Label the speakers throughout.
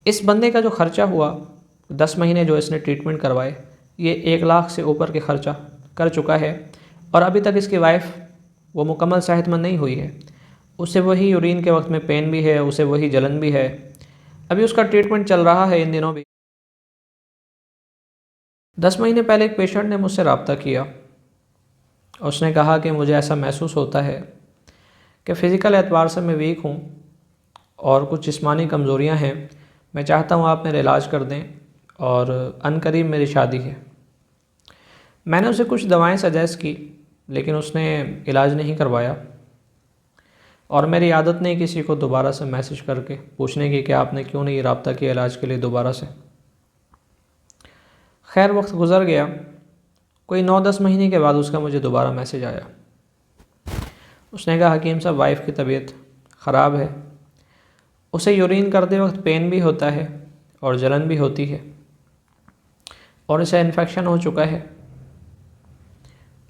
Speaker 1: इस बंदे का जो ख़र्चा हुआ 10 महीने जो इसने ट्रीटमेंट करवाए, ये 1 लाख से ऊपर के ख़र्चा कर चुका है और अभी तक इसकी वाइफ वो मुकम्मल सेहतमंद नहीं हुई है। उसे वही यूरिन के वक्त में पेन भी है, उसे वही जलन भी है। अभी उसका ट्रीटमेंट चल रहा है इन दिनों भी। 10 महीने पहले एक पेशेंट ने मुझसे रब्ता किया। उसने कहा कि मुझे ऐसा महसूस होता है कि फ़िज़िकल एतबार से मैं वीक हूँ और कुछ जिस्मानी कमज़ोरियाँ हैं। मैं चाहता हूँ आप मेरा इलाज कर दें और अनकरीब मेरी शादी है। मैंने उसे कुछ दवाएं सजेस्ट की, लेकिन उसने इलाज नहीं करवाया और मेरी आदत नहीं किसी को दोबारा से मैसेज करके पूछने की कि आपने क्यों नहीं रब्ता किया इलाज के लिए दोबारा से। खैर वक्त गुज़र गया। कोई 9-10 महीने के बाद उसका मुझे दोबारा मैसेज आया। उसने कहा हकीम साहब वाइफ की तबीयत ख़राब है, उसे यूरिन करते वक्त पेन भी होता है और जलन भी होती है और इसे इन्फेक्शन हो चुका है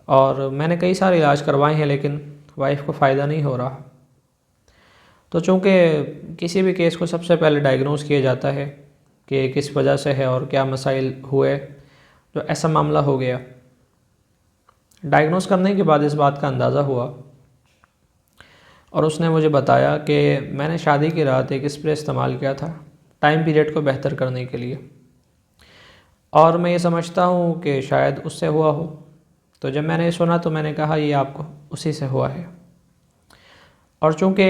Speaker 1: और मैंने कई सारे इलाज करवाए हैं लेकिन वाइफ को फ़ायदा नहीं हो रहा। तो चूँकि किसी भी केस को सबसे पहले डायग्नोस किया जाता है कि किस वजह से है और क्या मसाइल हुए, तो ऐसा मामला हो गया। डायग्नोस करने के बाद इस बात का अंदाज़ा हुआ और उसने मुझे बताया कि मैंने शादी की रात एक स्प्रे इस्तेमाल किया था टाइम पीरियड को बेहतर करने के लिए और मैं ये समझता हूँ कि शायद उससे हुआ हो। तो जब मैंने सुना तो मैंने कहा ये आपको उसी से हुआ है। और चूँकि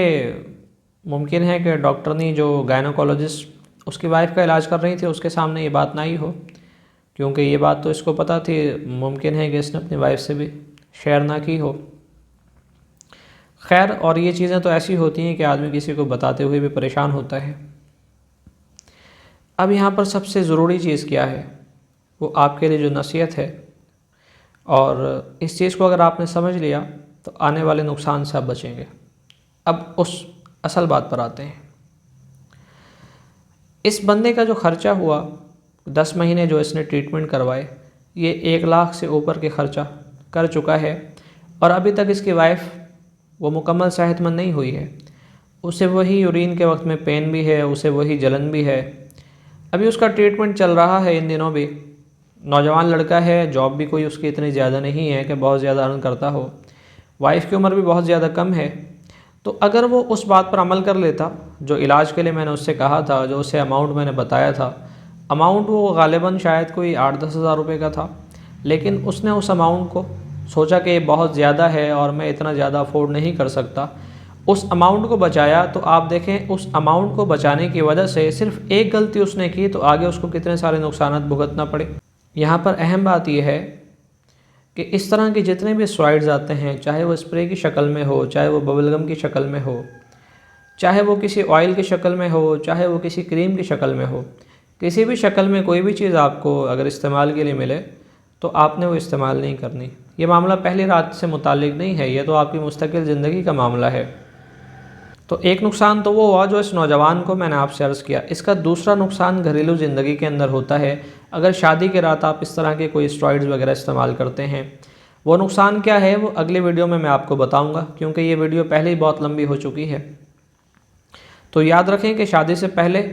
Speaker 1: मुमकिन है कि डॉक्टरनी जो गायनोकोलॉजिस्ट उसकी वाइफ का इलाज कर रही थी उसके सामने ये बात ना ही हो, क्योंकि ये बात तो इसको पता थी, मुमकिन है कि इसने अपनी वाइफ से भी शेयर ना की हो। खैर, और ये चीज़ें तो ऐसी होती हैं कि आदमी किसी को बताते हुए भी परेशान होता है। अब यहाँ पर सबसे ज़रूरी चीज़ क्या है, वो आपके लिए जो नसीहत है, और इस चीज़ को अगर आपने समझ लिया तो आने वाले नुकसान से आप बचेंगे। अब उस असल बात पर आते हैं। इस बंदे का जो ख़र्चा हुआ 10 महीने जो इसने ट्रीटमेंट करवाए, ये 1 लाख से ऊपर के ख़र्चा कर चुका है और अभी तक इसकी वाइफ वो मुकम्मल सेहतमंद नहीं हुई है। उसे वही यूरिन के वक्त में पेन भी है, उसे वही जलन भी है। अभी उसका ट्रीटमेंट चल रहा है इन दिनों भी। नौजवान लड़का है, जॉब भी कोई उसकी इतनी ज़्यादा नहीं है कि बहुत ज़्यादा अर्न करता हो। वाइफ की उम्र भी बहुत ज़्यादा कम है। तो अगर वो उस बात पर अमल कर लेता जो इलाज के लिए मैंने उससे कहा था, जो उसे अमाउंट मैंने बताया था, अमाउंट वो गालिबन शायद कोई 8-10 हज़ार रुपये का था, लेकिन उसने उस अमाउंट को सोचा कि ये बहुत ज़्यादा है और मैं इतना ज़्यादा अफोर्ड नहीं कर सकता, उस अमाउंट को बचाया। तो आप देखें उस अमाउंट को बचाने की वजह से सिर्फ एक गलती उसने की तो आगे उसको कितने सारे नुकसान भुगतना पड़े। यहाँ पर अहम बात यह है कि इस तरह के जितने भी स्टेरॉइड्स आते हैं, चाहे वो स्प्रे की शक्ल में हो, चाहे वो बबलगम की शक्ल में हो, चाहे वो किसी ऑयल की शक्ल में हो, चाहे वो किसी क्रीम की शक्ल में हो, किसी भी शक्ल में कोई भी चीज़ आपको अगर इस्तेमाल के लिए मिले तो आपने वो इस्तेमाल नहीं करनी। ये मामला पहली रात से मुताल्लिक नहीं है, ये तो आपकी मुस्तकिल ज़िंदगी का मामला है। तो एक नुकसान तो वो हुआ जो इस नौजवान को मैंने आपसे अर्ज़ किया। इसका दूसरा नुकसान घरेलू ज़िंदगी के अंदर होता है अगर शादी के रात आप इस तरह के कोई स्टेरॉइड्स वगैरह इस्तेमाल करते हैं। वो नुकसान क्या है वो अगली वीडियो में मैं आपको बताऊंगा, क्योंकि ये वीडियो पहले ही बहुत लंबी हो चुकी है। तो याद रखें कि शादी से पहले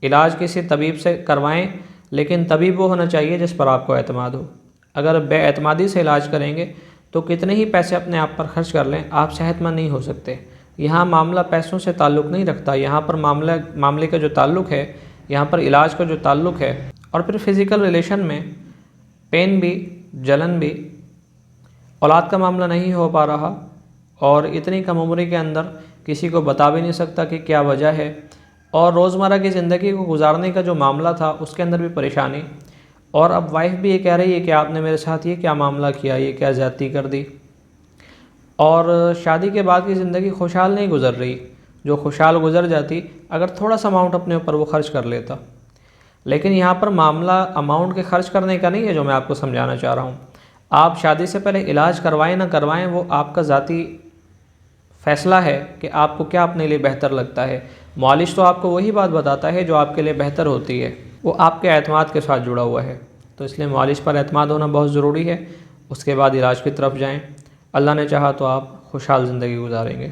Speaker 1: इलाज किसी तबीब से करवाएं, लेकिन तबीब वो होना चाहिए जिस पर आपको एतमाद हो। अगर बेएतमादी से इलाज करेंगे तो कितने ही पैसे अपने आप पर खर्च कर लें, आप सेहतमंद नहीं हो सकते। यहाँ मामला पैसों से ताल्लुक़ नहीं रखता, यहाँ पर मामले का जो ताल्लुक़ है, यहाँ पर इलाज का जो ताल्लुक़ है, और फिर फिज़िकल रिलेशन में पेन भी, जलन भी, औलाद का मामला नहीं हो पा रहा और इतनी कम उम्र के अंदर किसी को बता भी नहीं सकता कि क्या वजह है, और रोज़मर्रा की ज़िंदगी को गुजारने का जो मामला था उसके अंदर भी परेशानी। और अब वाइफ भी ये कह रही है कि आपने मेरे साथ ये क्या मामला किया, ये क्या ज़्यादती कर दी। और शादी के बाद की ज़िंदगी खुशहाल नहीं गुजर रही, जो खुशहाल गुजर जाती अगर थोड़ा सा अमाउंट अपने ऊपर वो खर्च कर लेता। लेकिन यहाँ पर मामला अमाउंट के खर्च करने का नहीं है जो मैं आपको समझाना चाह रहा हूँ। आप शादी से पहले इलाज करवाएं ना करवाएं वो आपका ज़ाती फ़ैसला है कि आपको क्या अपने लिए बेहतर लगता है। मालिश तो आपको वही बात बताता है जो आपके लिए बेहतर होती है, वो आपके एतमाद के साथ जुड़ा हुआ है। तो इसलिए मालिश पर एतमाद होना बहुत ज़रूरी है। उसके बाद इलाज की तरफ जाएँ, अल्लाह ने चाहा तो आप खुशहाल ज़िंदगी गुजारेंगे।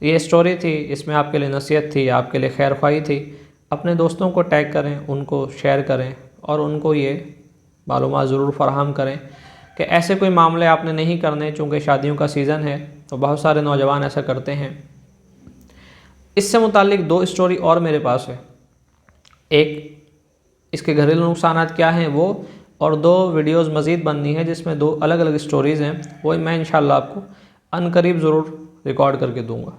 Speaker 1: ये स्टोरी थी, इसमें आपके लिए नसीहत थी, आपके लिए खैर ख्वाही थी। अपने दोस्तों को टैग करें, उनको शेयर करें और उनको ये मालूमात ज़रूर फराहम करें कि ऐसे कोई मामले आपने नहीं करने, चूँकि शादियों का सीज़न है तो बहुत सारे नौजवान ऐसा करते हैं। इससे मुताल्लिक 2 स्टोरी और मेरे पास है, एक इसके घरेलू नुकसानात क्या हैं वो, और 2 वीडियोज़ मज़ीद बननी है जिसमें 2 अलग अलग स्टोरीज़ हैं, वो मैं इंशाल्लाह आपको अनकरीब ज़रूर रिकॉर्ड करके दूँगा।